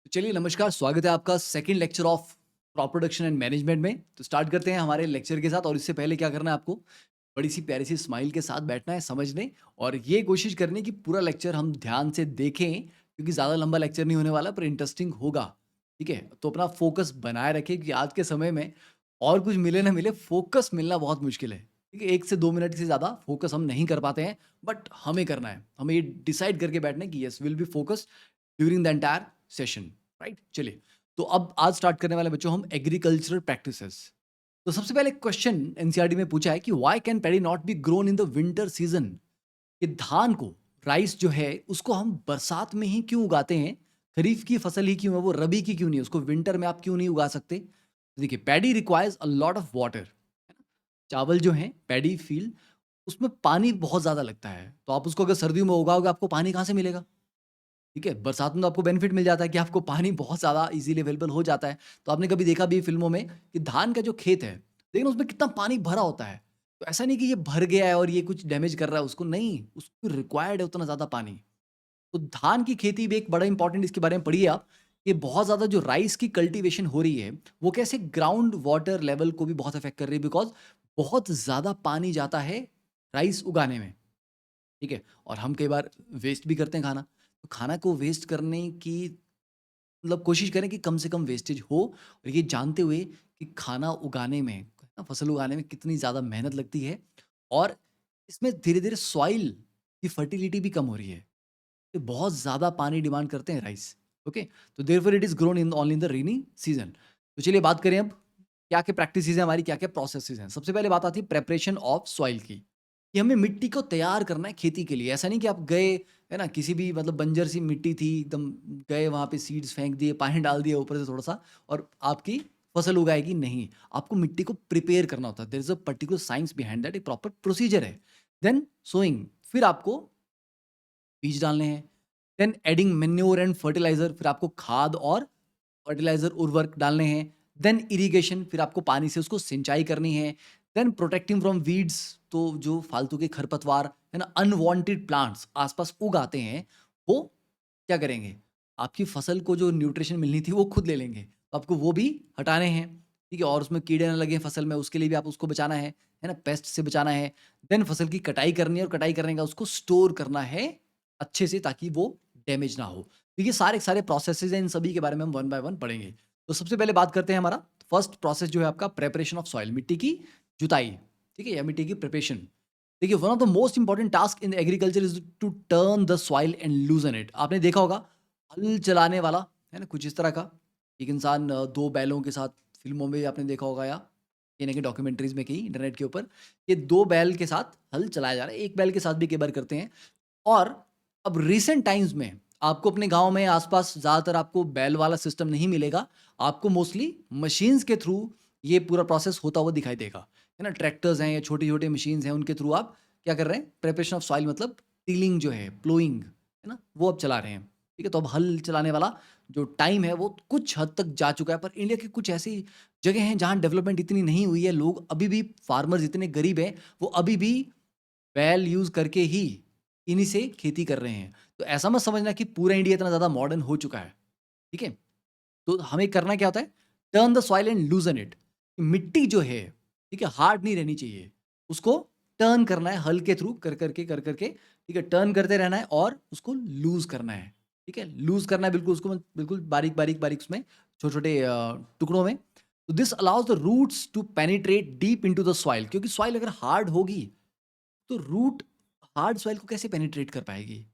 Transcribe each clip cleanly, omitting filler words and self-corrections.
तो चलिए नमस्कार, स्वागत है आपका second lecture of crop production and management में। तो स्टार्ट करते हैं हमारे लेक्चर के साथ और इससे पहले क्या करना है आपको, बड़ी सी प्यारी सी स्माइल के साथ बैठना है, समझने और ये कोशिश करनी है कि पूरा लेक्चर हम ध्यान से देखें क्योंकि ज़्यादा लंबा लेक्चर नहीं होने वाला पर इंटरेस्टिंग होगा। ठीक है? तो अपना फोकस बनाए रखें कि आज के समय में और कुछ मिले ना मिले, फोकस मिलना बहुत मुश्किल है। ठीक है? 1 से 2 मिनट से ज़्यादा फोकस हम नहीं कर पाते हैं, बट हमें करना है। हमें ये डिसाइड करके बैठना है कि yes, will be focused during the entire session. Right, चलिए। तो अब आज स्टार्ट करने वाले बच्चों हम एग्रीकल्चरल प्रैक्टिसेस। तो सबसे पहले क्वेश्चन एनसीईआरटी में पूछा है कि why can paddy not be grown in the winter season. कि धान को, राइस जो है उसको हम बरसात में ही क्यों उगाते हैं, खरीफ की फसल ही क्यों है, वो रबी की क्यों नहीं है, उसको विंटर में आप क्यों नहीं उगा सकते। तो देखिए, paddy requires a lot of water. चावल जो है पैडी फील्ड, उसमें पानी बहुत ज्यादा लगता है, तो आप उसको अगर सर्दियों में उगाओगे आपको पानी कहाँ से मिलेगा। ठीक है, बरसात में तो आपको बेनिफिट मिल जाता है कि आपको पानी बहुत ज़्यादा इज़ीली अवेलेबल हो जाता है। तो आपने कभी देखा भी फ़िल्मों में कि धान का जो खेत है, लेकिन उसमें कितना पानी भरा होता है। तो ऐसा नहीं कि ये भर गया है और ये कुछ डैमेज कर रहा है उसको, नहीं, उसको रिक्वायर्ड है उतना ज़्यादा पानी। तो धान की खेती भी एक बड़ा इंपॉर्टेंट, इसके बारे में पढ़िए आप, कि बहुत ज़्यादा जो राइस की कल्टीवेशन हो रही है, वो कैसे ग्राउंड वाटर लेवल को भी बहुत अफ़ेक्ट कर रही है, बिकॉज़ बहुत ज़्यादा पानी जाता है राइस उगाने में। ठीक है? और हम कई बार वेस्ट भी करते हैं खाना। तो खाना को वेस्ट करने की मतलब कोशिश करें कि कम से कम वेस्टेज हो, और ये जानते हुए कि खाना उगाने में, है ना, फसल उगाने में कितनी ज़्यादा मेहनत लगती है और इसमें धीरे-धीरे सॉइल की फर्टिलिटी भी कम हो रही है। ये बहुत ज़्यादा पानी डिमांड करते हैं राइस। ओके? तो therefore it is grown in only in the rainy season. तो चलिए बात करें अब, क्या-क्या प्रैक्टिसेज़ हैं हमारी, क्या-क्या प्रोसेसेज़ हैं। सबसे पहले बात आती है प्रिपरेशन ऑफ सॉइल की, कि हमें मिट्टी को तैयार करना है खेती के लिए। ऐसा नहीं कि आप गए, है ना, किसी भी मतलब बंजर सी मिट्टी थी एकदम, गए वहाँ पे सीड्स फेंक दिए, पानी डाल दिया ऊपर से थोड़ा-सा और आपकी फसल उगाएगी, नहीं। आपको मिट्टी को प्रिपेयर करना होता है। There is a particular science behind that, एक प्रॉपर प्रोसीजर है। देन सोइंग, फिर आपको बीज डालने हैं। Then adding manure and fertiliser, फिर आपको खाद और फर्टिलाइज़र उर्वरक डालने हैं। देन इरिगेशन, फिर आपको पानी से उसको सिंचाई करनी है। देन प्रोटेक्टिंग फ्रॉम वीड्स, तो जो फालतू के खरपतवार, है ना, अनवांटेड प्लांट्स आस-पास उग आते हैं, वो क्या करेंगे? आपकी फसल को जो न्यूट्रिशन मिलनी थी वो खुद ले लेंगे। तो आपको वो भी हटाने हैं, ठीक है? और उसमें कीड़े ना लगे फसल में, उसके लिए भी आप उसको बचाना है ना? पेस्ट से बचाना है। देन फसल की कटाई करनी है और कटाई करने का उसको स्टोर करना है अच्छे से, ताकि वो डैमेज ना हो। तो ये सारे के सारे प्रोसेसेज़ हैं, इन सभी के बारे में हम वन बाय वन पढ़ेंगे। तो सबसे पहले बात करते हैं, हमारा फर्स्ट प्रोसेस जो है आपका प्रिपरेशन ऑफ सॉइल, मिट्टी की जुताई, ठीक है? या मिट्टी की प्रिपरेशन। देखिए, one of the most important task in agriculture is to turn the soil and loosen it. आपने देखा होगा हल चलाने वाला, है ना, कुछ इस तरह का एक इंसान 2 बैलों के साथ, फ़िल्मों में आपने देखा होगा या कहीं न कहीं डॉक्यूमेंट्रीज़ में, कहीं इंटरनेट के ऊपर, ये 2 बैल के साथ हल चलाया जा रहा है। 1 बैल के साथ भी कई बार करते हैं। और अब रिसेंट टाइम्स में आपको अपने गाँव में आस-पास ज़्यादातर आपको बैल वाला सिस्टम नहीं मिलेगा। आपको मोस्टली मशीन्स के थ्रू ये पूरा प्रोसेस होता हुआ दिखाई देगा। है ना? ट्रैक्टर्स हैं या छोटी-छोटी मशीन्स हैं, उनके थ्रू आप क्या कर रहे हैं? प्रिपरेशन ऑफ सॉइल मतलब टिलिंग जो है, प्लोइंग, है ना? वो अब चला रहे हैं। ठीक है? तो अब हल चलाने वाला जो टाइम है वो कुछ हद तक जा चुका है, पर इंडिया की कुछ ऐसी जगह हैं जहाँ डेवलपमेंट इतनी नहीं हुई है। लोग अभी भी, फार्मर्स इतने गरीब हैं, वो अभी भी बैल यूज़ करके ही इन्हीं से खेती कर रहे हैं। तो ऐसा मत समझना कि पूरा इंडिया इतना ज़्यादा मॉडर्न हो चुका है, ठीक है? तो हमें करना क्या होता है? Turn the soil and loosen it. मिट्टी जो है, ठीक है, हार्ड नहीं रहनी चाहिए। उसको टर्न करना है हल के थ्रू, कर करके, ठीक है? टर्न करते रहना है और उसको लूज़ करना है, ठीक है? लूज़ करना है बिल्कुल उसको, बिल्कुल बारीक-बारीक उसमें, छोटे-छोटे टुकड़ों में। तो this allows the roots to penetrate deep into the soil, क्योंकि सॉइल अगर हार्ड होगी, तो रूट हार्ड सॉइल को कैसे पेनिट्रेट कर पाएगी?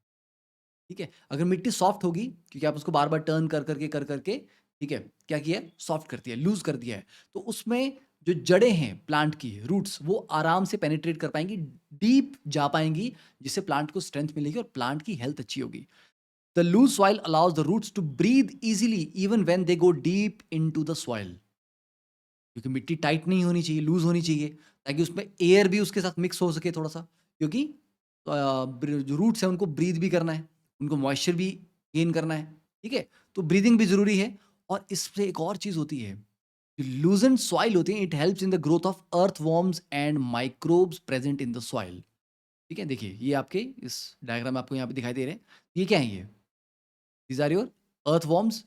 ठीक है? अगर मिट्टी सॉफ्ट होगी, क्योंकि आप उसको बार-बार टर्न कर करके, ठीक है, क्या किया है? सॉफ्ट कर दिया है, लूज़ कर दिया है। तो उसमें जो जड़ें हैं प्लांट की, रूट्स, वो आराम से पेनिट्रेट कर पाएँगी, डीप जा पाएँगी, जिससे प्लांट को स्ट्रेंथ मिलेगी और प्लांट की हेल्थ अच्छी होगी। The loose soil allows the roots to breathe easily even when they go deep into the soil. क्योंकि मिट्टी टाइट नहीं होनी चाहिए, लूज़ होनी चाहिए, ताकि उसमें एयर भी उसके साथ मिक्स हो सके थोड़ा-सा, क्योंकि जो रूट्स हैं उनको ब्रीथ भी करना है, उनको मॉइस्चर भी गेन करना है, ठीक है? तो ब्रीथिंग भी ज़रूरी है। और इससे एक और चीज़ होती है, लूज़न्ड सॉइल होती है, it helps in the growth of earthworms and microbes present in the soil. ठीक है? देखिए, ये आपके इस डायग्राम में आपको यहाँ पे दिखाई दे रहे हैं। ये क्या है ये? दीज़ आर योर अर्थवॉर्म्स,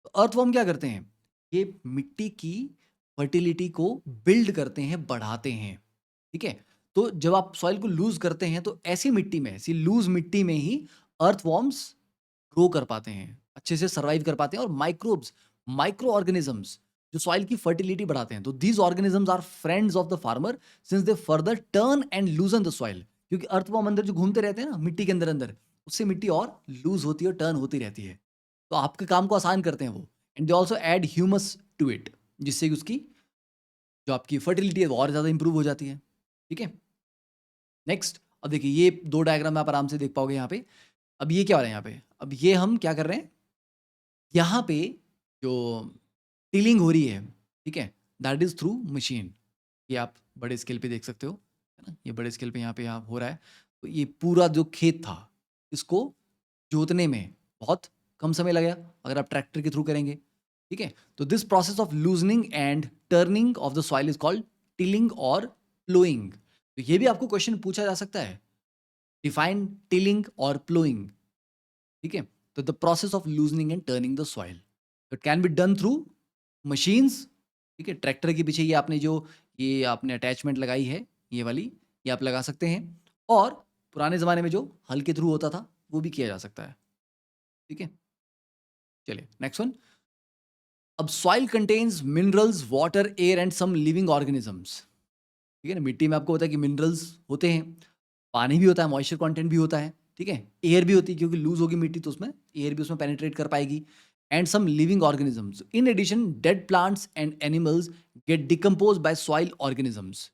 तो अर्थवर्म क्या करते हैं? ये मिट्टी की फर्टिलिटी को बिल्ड करते हैं, बढ़ाते हैं, ठीक है? तो जब आप सॉइल को लूज़ करते हैं तो ऐसी मिट्टी में, ऐसी लूज़ मिट्टी में ही अर्थवर्म्स ग्रो कर पाते हैं, अच्छे से सर्वाइव कर पाते हैं और माइक्रोब्स, माइक्रो ऑर्गेनिजम्स जो सॉइल की फर्टिलिटी बढ़ाते हैं। तो these organisms are friends of the farmer since they further turn and loosen the soil, क्योंकि अर्थवर्म अंदर जो घूमते रहते हैं ना मिट्टी के अंदर-अंदर, उससे मिट्टी और लूज़ होती है और टर्न होती रहती है। तो आपके काम को आसान करते हैं वो। And they also add humus to it, जिससे कि उसकी जो आपकी फर्टिलिटी है वो और ज़्यादा इंप्रूव हो जाती है। ठीक है? नेक्स्ट, अब देखिए ये 2 डायग्राम आप आराम से देख पाओगे यहाँ पे। अब ये क्या हो रहा है यहाँ पे? अब ये हम क्या कर रहे हैं, यहाँ पे जो टिलिंग हो रही है, ठीक है? That is through machine. ये आप बड़े स्केल पे देख सकते हो, है ना? ये बड़े स्केल पे यहाँ हो रहा है। तो ये पूरा जो खेत था, इसको जोतने में बहुत कम समय लगेगा अगर आप ट्रैक्टर के थ्रू करेंगे, ठीक है? तो this process of loosening and turning of the soil is called tilling और प्लोइंग। तो ये भी आपको क्वेश्चन पूछा जा सकता है, डिफाइन टिलिंग और प्लोइंग, ठीक है? तो the process of loosening and turning the soil, it can be done through machines, ठीक है? ट्रैक्टर के पीछे ये आपने अटैचमेंट लगाई है, ये वाली, ये आप लगा सकते हैं। और पुराने ज़माने में जो हल के थ्रू होता था, वो भी किया जा सकता है, ठीक है? चलिए नेक्स्ट वन। अब soil contains minerals, water, air and some living organisms, ठीक है ना? मिट्टी में आपको पता है कि मिनरल्स होते हैं, पानी भी होता है, मॉइस्चर कंटेंट भी होता है, ठीक है? एयर भी होती है क्योंकि लूज होगी मिट्टी तो उसमें एयर भी उसमें पेनिट्रेट कर पाएगी। And some living organisms, in addition dead plants and animals get decompose by soil organisms.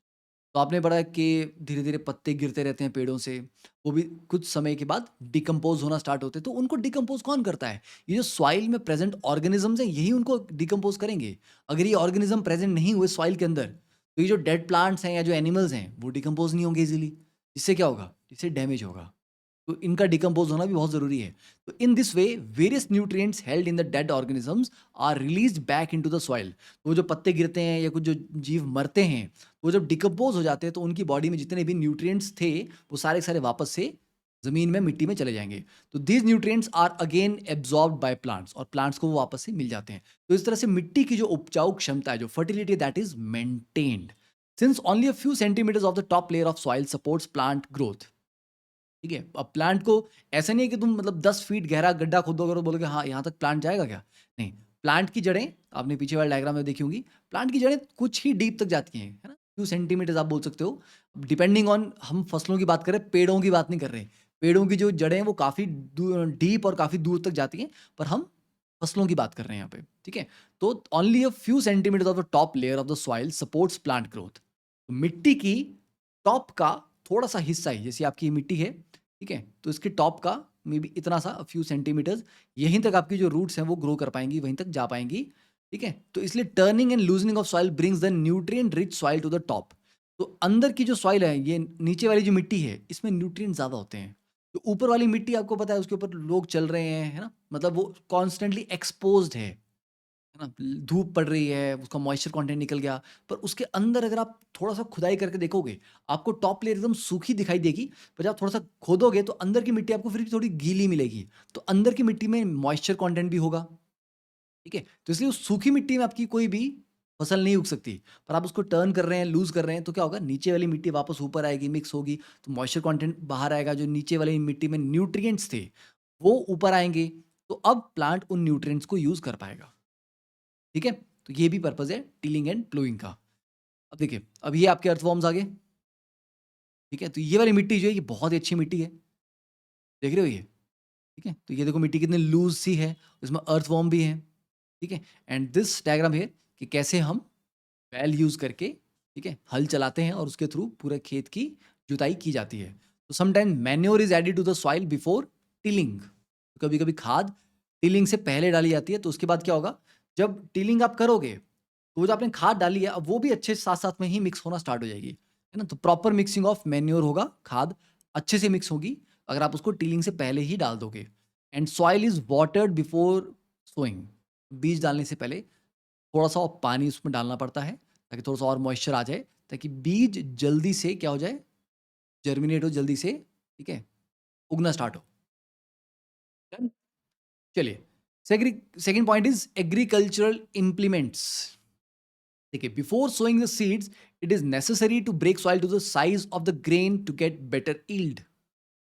तो आपने पढ़ा कि धीरे धीरे पत्ते गिरते रहते हैं पेड़ों से, वो भी कुछ समय के बाद डिकम्पोज होना स्टार्ट होते हैं। तो उनको डिकम्पोज कौन करता है? ये जो सॉइल में प्रेजेंट ऑर्गेनिजम्स हैं, यही उनको डिकम्पोज करेंगे। अगर ये ऑर्गेनिज्म प्रेजेंट नहीं हुए सॉइल के अंदर, तो ये जो डेड प्लांट्स हैं या जो एनिमल्स हैं वो डिकम्पोज नहीं होंगे इजीली। इससे क्या होगा? इससे डैमेज होगा। तो इनका डिकम्पोज होना भी बहुत ज़रूरी है। तो in this way various nutrients held in the dead organisms are released back into the soil. तो वो जो पत्ते गिरते हैं या कुछ जो जीव मरते हैं, वो जब डिकम्पोज हो जाते हैं तो उनकी बॉडी में जितने भी न्यूट्रिएंट्स थे, वो सारे के सारे वापस से ज़मीन में, मिट्टी में चले जाएँगे। तो these nutrients are again absorbed by plants, और प्लांट्स को वो वापस से मिल जाते हैं। तो इस तरह से मिट्टी की जो उपजाऊ क्षमता है, जो fertility that is maintained. Since only a few centimetres of the top layer of soil supports plant growth. ठीक है? अब प्लांट को ऐसा नहीं है कि तुम मतलब 10 फीट गहरा गड्ढा खोदोगे और बोलोगे हाँ, यहाँ तक प्लांट जाएगा क्या? नहीं, प्लांट की जड़ें, आपने पीछे वाले डायग्राम में देखी होंगी, प्लांट की जड़ें कुछ ही डीप तक जाती हैं, है ना? फ्यू सेंटीमीटर्स आप बोल सकते हो। डिपेंडिंग ऑन, हम फसलों की बात कर रहे हैं, पेड़ों की बात नहीं कर रहे। पेड़ों की जो जड़ें हैं वो काफ़ी डीप और काफ़ी दूर तक जाती हैं, पर हम फसलों की बात कर रहे हैं यहाँ पे, ठीक है? तो only a few centimetres of the top layer of the soil supports plant growth. मिट्टी की टॉप का थोड़ा-सा हिस्सा ही, जैसे आपकी मिट्टी है, ठीक है? तो इसके टॉप का मे बी इतना सा फ्यू सेंटीमीटर्स, यहीं तक आपकी जो रूट्स हैं वो ग्रो कर पाएँगी, वहीं तक जा पाएँगी, ठीक है? तो इसलिए turning and loosening of soil brings the nutrient rich soil to the top. तो अंदर की जो सॉइल है, ये नीचे वाली जो मिट्टी है, इसमें न्यूट्रिएंट ज़्यादा होते हैं। तो ऊपर वाली मिट्टी आपको पता है उसके ऊपर लोग चल रहे हैं, है ना? मतलब वो कॉन्स्टेंटली एक्सपोज़्ड है ना? धूप पड़ रही है, उसका मॉइस्चर कंटेंट निकल गया, पर उसके अंदर अगर आप थोड़ा-सा खुदाई करके देखोगे, आपको टॉप लेयर एकदम सूखी दिखाई देगी, पर जब आप थोड़ा-सा खोदोगे तो अंदर की मिट्टी आपको फिर भी थोड़ी गीली मिलेगी। तो अंदर की मिट्टी में मॉइस्चर कंटेंट भी होगा, ठीक है? तो इसलिए उस सूखी मिट्टी में आपकी कोई भी फसल नहीं उग सकती, पर आप उसको टर्न कर रहे हैं, लूज़ कर रहे हैं, तो क्या होगा? नीचे वाली मिट्टी वापस ऊपर आएगी, मिक्स होगी, तो मॉइस्चर कंटेंट बाहर आएगा, जो नीचे वाली मिट्टी में न्यूट्रिएंट्स थे, वो ऊपर आएँगे, तो अब प्लांट उन न्यूट्रिएंट्स को यूज़ कर पाएगा। ठीक है? तो ये भी पर्पज़ है टिलिंग एंड प्लोइंग का। अब देखिए, अब ये आपके अर्थवॉर्म्स आ गए, ठीक है? तो ये वाली मिट्टी जो है, ये बहुत ही अच्छी मिट्टी है। देख रहे हो ये? ठीक है? तो ये देखो मिट्टी कितनी लूज़ सी है, इसमें अर्थवॉर्म भी हैं, ठीक है? एंड दिस डायग्राम हियर, कि कैसे हम बैल यूज़ करके, ठीक है, हल चलाते हैं और उसके थ्रू पूरे खेत की जुताई की जाती है। तो sometime manure is added to the soil before tilling. कभी-कभी खाद टिलिंग से पहले डाली जाती है, तो उसके बाद क्या होगा? जब टिलिंग आप करोगे, तो वो जो आपने खाद डाली है, अब वो भी अच्छे से साथ-साथ में ही मिक्स होना स्टार्ट हो जाएगी, है ना? तो प्रॉपर मिक्सिंग ऑफ मैन्योर होगा, खाद अच्छे से मिक्स होगी, अगर आप उसको टिलिंग से पहले ही डाल दोगे। And soil is watered before sowing. बीज डालने से पहले थोड़ा-सा और पानी उसमें डालना पड़ता है, ताकि थोड़ा-सा और मॉइस्चर आ जाए, ताकि बीज जल्दी से क्या हो जाए? जर्मिनेट हो जल्दी से, ठीक है? उगना स्टार्ट हो। डन? चलिए, second point is agricultural implements. देखिए, before sowing the seeds it is necessary to break soil to the size of the grain to get better yield.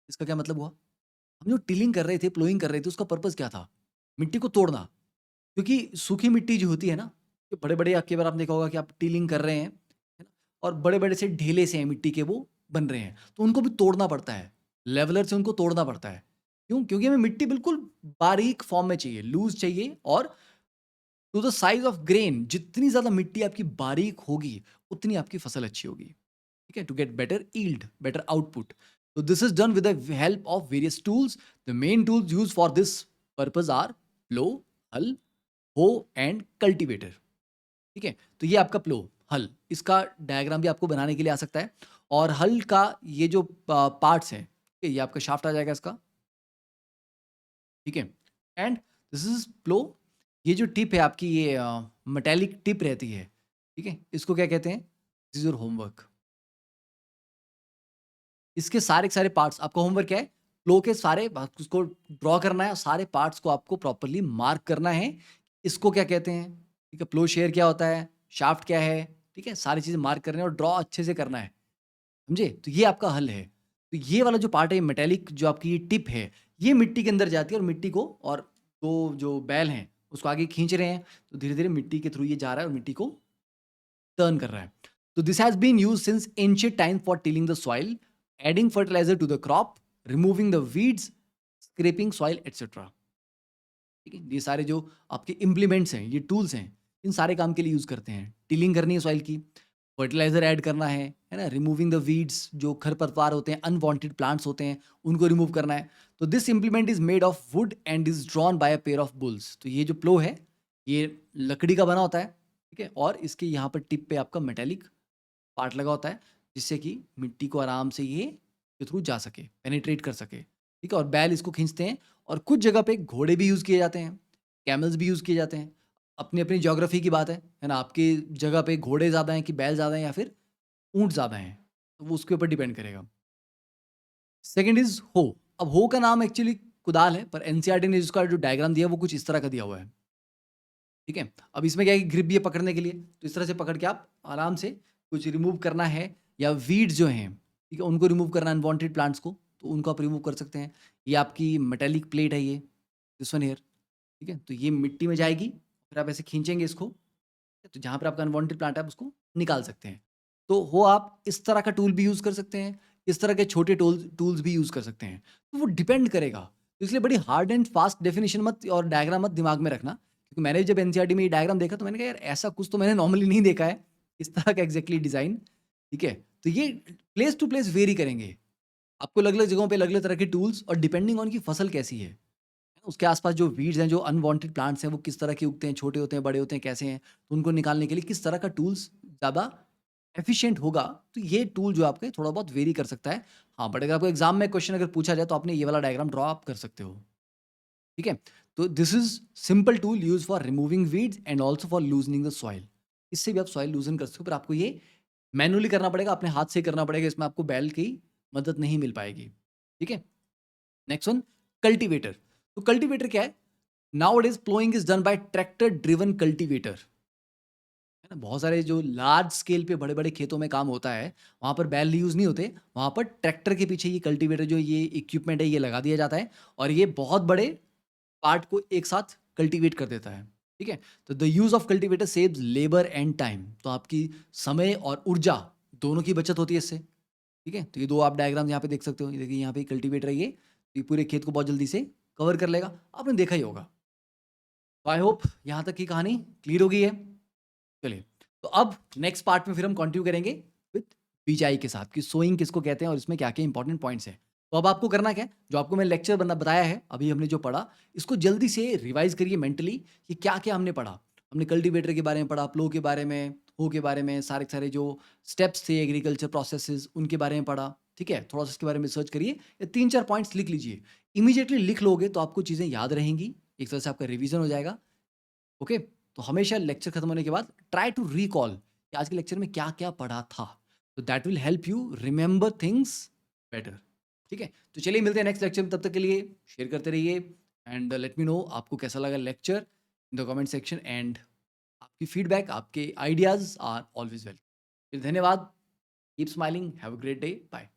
इसका क्या मतलब हुआ? हम जो टिलिंग कर रहे थे, प्लोइंग कर रहे थे, उसका पर्पस क्या था? मिट्टी को तोड़ना. क्योंकि सूखी मिट्टी जो होती है ना, जो बड़े बड़े, आपके बार आपने देखा होगा कि आप टिलिंग कर रहे हैं, है ना, और बड़े बड़े से ढेले से हैं मिट्टी के, वो बन रहे हैं, तो उनको भी तोड़ना पड़ता है. लेवलर से उनको तोड़ना पड़ता है. क्यों? क्योंकि हमें मिट्टी बिल्कुल बारीक फॉर्म में चाहिए, लूज चाहिए, और to the size of grain. जितनी ज्यादा मिट्टी आपकी बारीक होगी, उतनी आपकी फसल अच्छी होगी. ठीक है, to get better yield, better output. So this is done with the help of various tools. The main tools used for this purpose are plow, हल, हो एंड कल्टीवेटर. ठीक है, तो ये आपका प्लो, हल, इसका डायग्राम भी आपको बनाने के लिए आ सकता है. और हल का ये जो पार्ट्स हैं, ठीक है, ये आपका शाफ्ट आ जाएगा इसका. ठीक है, एंड दिस इज प्लो. ये जो टिप है आपकी, ये मेटेलिक टिप रहती है. ठीक है, इसको क्या कहते हैं? This is your homework. इसके सारे के सारे पार्ट्स, आपका होमवर्क क्या है? फ्लो के सारे उसको ड्रॉ करना है, और सारे पार्ट्स को आपको प्रॉपर्ली मार्क करना है. इसको क्या कहते हैं? ठीक है, फ्लो शेयर क्या होता है, शाफ्ट क्या है, ठीक है, सारी चीजें मार्क करना है और ड्रॉ अच्छे से करना है. समझे? तो ये आपका हल है. तो ये वाला जो पार्ट है, मेटेलिक जो आपकी टिप है, ये मिट्टी के अंदर जाती है, और मिट्टी को, और दो जो बैल हैं उसको आगे खींच रहे हैं, तो धीरे धीरे मिट्टी के थ्रू ये जा रहा है और मिट्टी को टर्न कर रहा है. तो this has been used since ancient time for tilling the soil, adding fertiliser to the crop, removing the weeds, scraping soil etcetera. ठीक है, ये सारे जो आपके इम्प्लीमेंट्स हैं, ये टूल्स हैं, इन सारे काम के लिए यूज करते हैं. टिलिंग करनी है सॉइल की, फर्टिलाइजर ऐड करना है ना, रिमूविंग द वीड्स, जो खरपतवार होते हैं, अनवांटेड प्लांट्स होते हैं, उनको रिमूव करना है. तो this implement is made of would and is drawn by a pair of bulls. तो ये जो प्लो है, ये लकड़ी का बना होता है. ठीक है, और इसके यहाँ पर टिप पे आपका मेटेलिक पार्ट लगा होता है, जिससे कि मिट्टी को आराम से ये के थ्रू जा सके, पेनिट्रेट कर सके. ठीक है, और बैल इसको खींचते हैं. और कुछ जगह पे घोड़े भी यूज़ किए जाते हैं, कैमल्स भी यूज़ किए जाते हैं. अपनी अपनी ज्योग्राफी की बात है ना, आपकी जगह पे घोड़े ज़्यादा हैं कि बैल ज़्यादा हैं, या फिर ऊँट ज़्यादा हैं, तो वो उसके ऊपर डिपेंड करेगा. सेकंड इज़ हो. अब हो का नाम एक्चुअली कुदाल है, पर एनसीईआरटी ने जिसका जो डायग्राम दिया, वो कुछ इस तरह का दिया हुआ है. ठीक है, अब इसमें क्या है कि ग्रिप भी है पकड़ने के लिए, तो इस तरह से पकड़ के आप आराम से कुछ रिमूव करना है, या वीड्स जो हैं, ठीक है, उनको रिमूव करना, अनवांटेड प्लांट्स को, तो उनको आप रिमूव कर सकते हैं. ये आपकी मेटेलिक प्लेट है, ये दिस वन हियर. ठीक है, तो ये मिट्टी में जाएगी, फिर आप ऐसे खींचेंगे इसको, तो जहाँ पर आपका अनवांटेड प्लांट है, आप उसको निकाल सकते हैं. तो वो आप इस तरह का टूल भी यूज़ कर सकते हैं, इस तरह के छोटे टूल्स भी यूज़ कर सकते हैं. तो वो डिपेंड करेगा. तो इसलिए बड़ी हार्ड एंड फास्ट डेफिनेशन मत और डायग्राम मत दिमाग में रखना, क्योंकि मैंने जब एनसीईआरटी में ये डायग्राम देखा, तो मैंने कहा यार ऐसा कुछ तो मैंने नॉर्मली नहीं देखा है, इस तरह का एग्जैक्टली डिज़ाइन. ठीक है, तो ये प्लेस टू प्लेस वेरी करेंगे. आपको अलग अलग जगहों पे अलग अलग तरह के टूल्स, और डिपेंडिंग ऑन की फसल कैसी है, उसके आसपास जो वीड्स हैं, जो अनवांटेड प्लांट्स हैं, वो किस तरह के उगते हैं, छोटे होते हैं, बड़े होते हैं, कैसे हैं, तो उनको निकालने के लिए किस तरह का टूल्स ज़्यादा एफिशिएंट होगा. तो ये टूल जो आपके थोड़ा बहुत वेरी कर सकता है. हाँ, बट अगर आपको एग्जाम में क्वेश्चन अगर पूछा जाए, तो आपने ये वाला डायग्राम ड्रॉ आप कर सकते हो. ठीक है, तो this is simple tool use for removing weeds and also for loosening the soil. इससे भी आप सॉइल लूजन कर सकते हो, पर आपको ये मैनुअली करना पड़ेगा, अपने हाथ से करना पड़ेगा, इसमें आपको बैल की मदद नहीं मिल पाएगी. ठीक है, नेक्स्ट वन, कल्टीवेटर. तो कल्टीवेटर क्या है? Nowadays plowing is done by tractor driven cultivator. है ना, बहुत सारे जो लार्ज स्केल पे बड़े बड़े खेतों में काम होता है, वहाँ पर बैल यूज़ नहीं होते, वहाँ पर ट्रैक्टर के पीछे ये कल्टीवेटर, जो ये इक्विपमेंट है, ये लगा दिया जाता है, और ये बहुत बड़े पार्ट को एक साथ कल्टीवेट कर देता है. ठीक है, तो the use of cultivator saves labour and time. तो आपकी समय और ऊर्जा दोनों की बचत होती है इससे. ठीक है, तो ये दो आप डायग्राम यहाँ पे देख सकते हो. ये देखिए, यहाँ पे कल्टीवेटर है, ये पूरे खेत को बहुत जल्दी से कवर कर लेगा. आपने देखा ही होगा. तो आई होप यहाँ तक की कहानी क्लियर हो गई है. चलिए, तो अब नेक्स्ट पार्ट में फिर हम कंटिन्यू करेंगे विथ बिजाई के साथ, कि सोइंग किसको कहते हैं और इसमें क्या क्या इंपॉर्टेंट पॉइंट्स हैं. तो अब आपको करना क्या है, जो आपको मैं लेक्चर बना बताया है, अभी हमने जो पढ़ा, इसको जल्दी से रिवाइज करिए मेंटली, कि क्या क्या हमने पढ़ा. हमने कल्टीवेटर के बारे में पढ़ा, प्लो के बारे में, हो के बारे में, सारे सारे जो स्टेप्स थे एग्रीकल्चर प्रोसेसेस, उनके बारे में पढ़ा. ठीक है, थोड़ा सा इसके बारे में सर्च करिए, ये 3-4 पॉइंट्स लिख लीजिए. इमीडिएटली लिख लोगे तो आपको चीज़ें याद रहेंगी, एक तरह से आपका रिवीजन हो जाएगा. ओके, तो हमेशा लेक्चर खत्म होने के बाद ट्राई टू रिकॉल कि आज के लेक्चर में क्या क्या पढ़ा था. तो that will help you remember things better. ठीक है, तो चलिए मिलते हैं नेक्स्ट लेक्चर में. तब तक के लिए शेयर करते रहिए एंड लेट मी नो आपको कैसा लगा lecture in the comment section, and आपकी फीडबैक, आपके आइडियाज़ आर ऑलवेज वेलकम। फिर धन्यवाद, keep smiling, have a great day, bye.